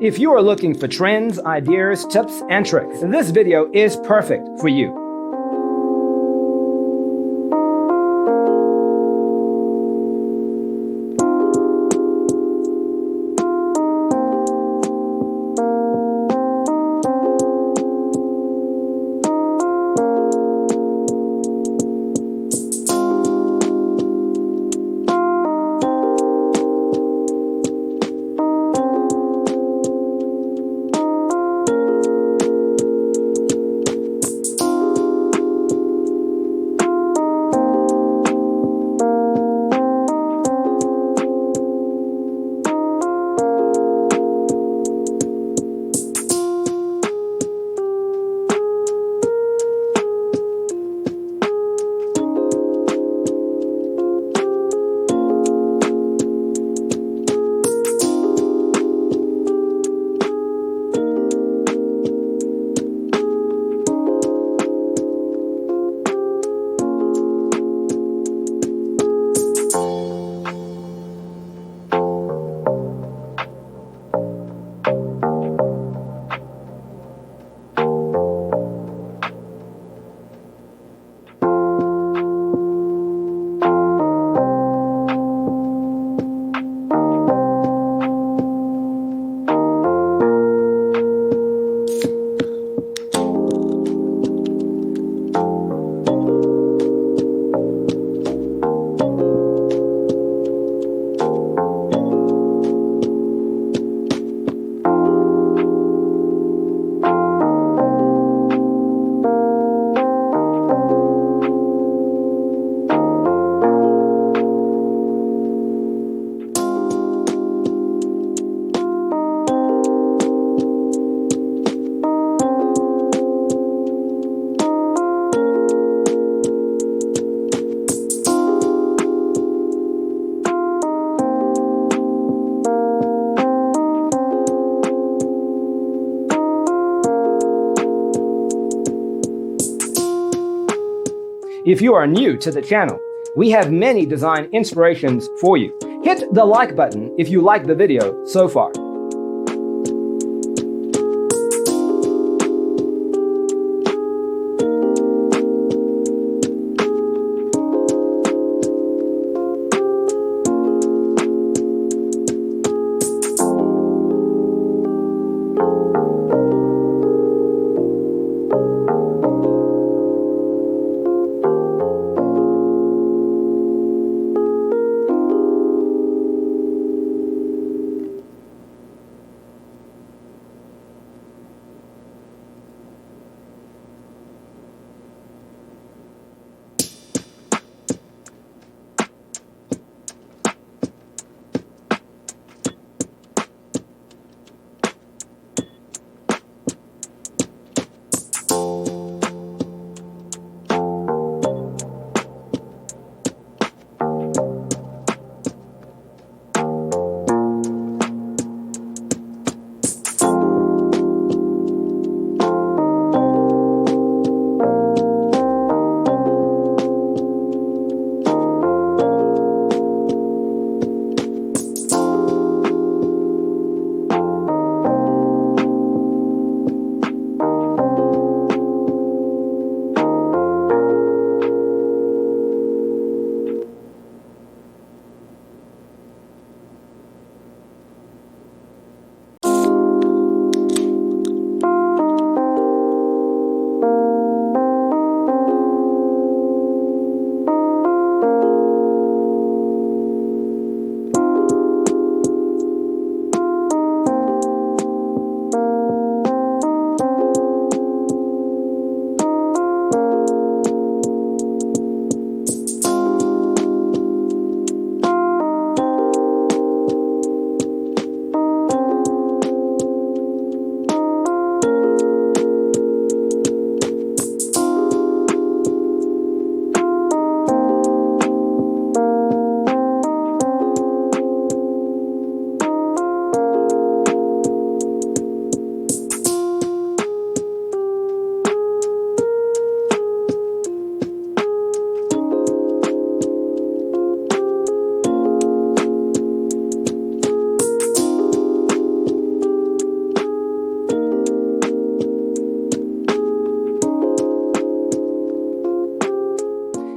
If you are looking for trends, ideas, tips, and tricks, this video is perfect for you. If you are new to the channel, we have many design inspirations for you. Hit the like button if you like the video so far.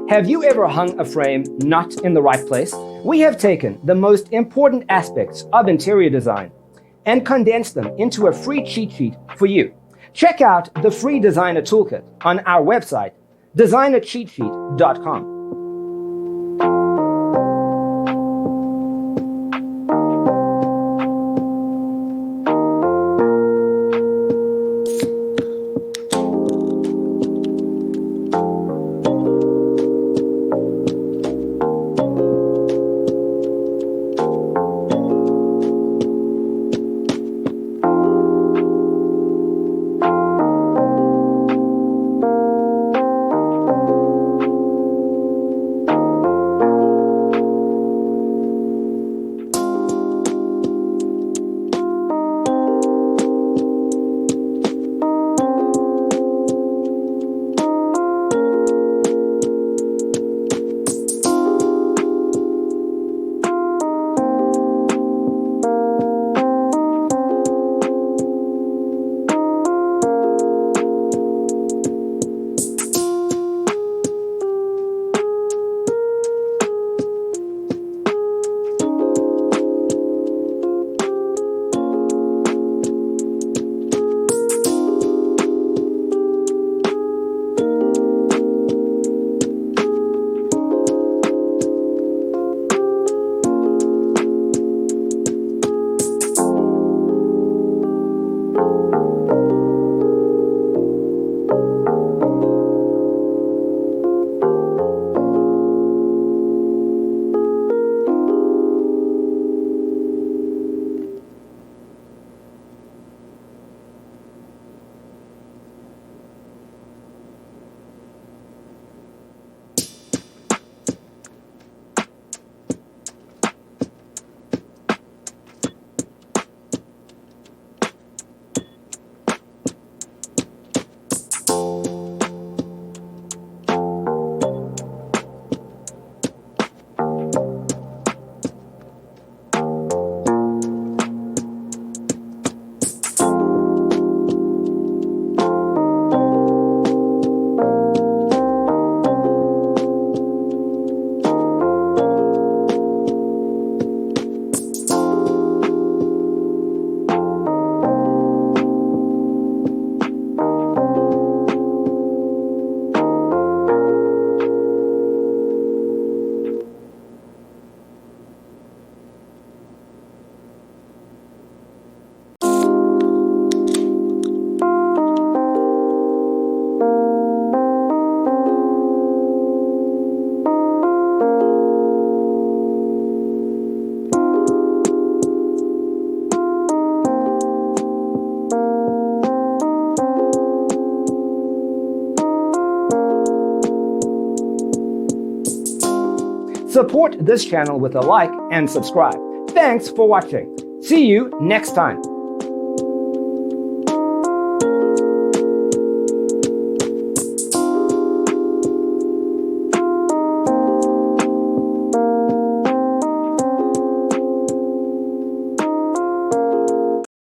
Have you ever hung a frame not in the right place? We have taken the most important aspects of interior design and condensed them into a free cheat sheet for you. Check out the free designer toolkit on our website, designercheatsheet.com. Support this channel with a like and subscribe. Thanks for watching. See you next time.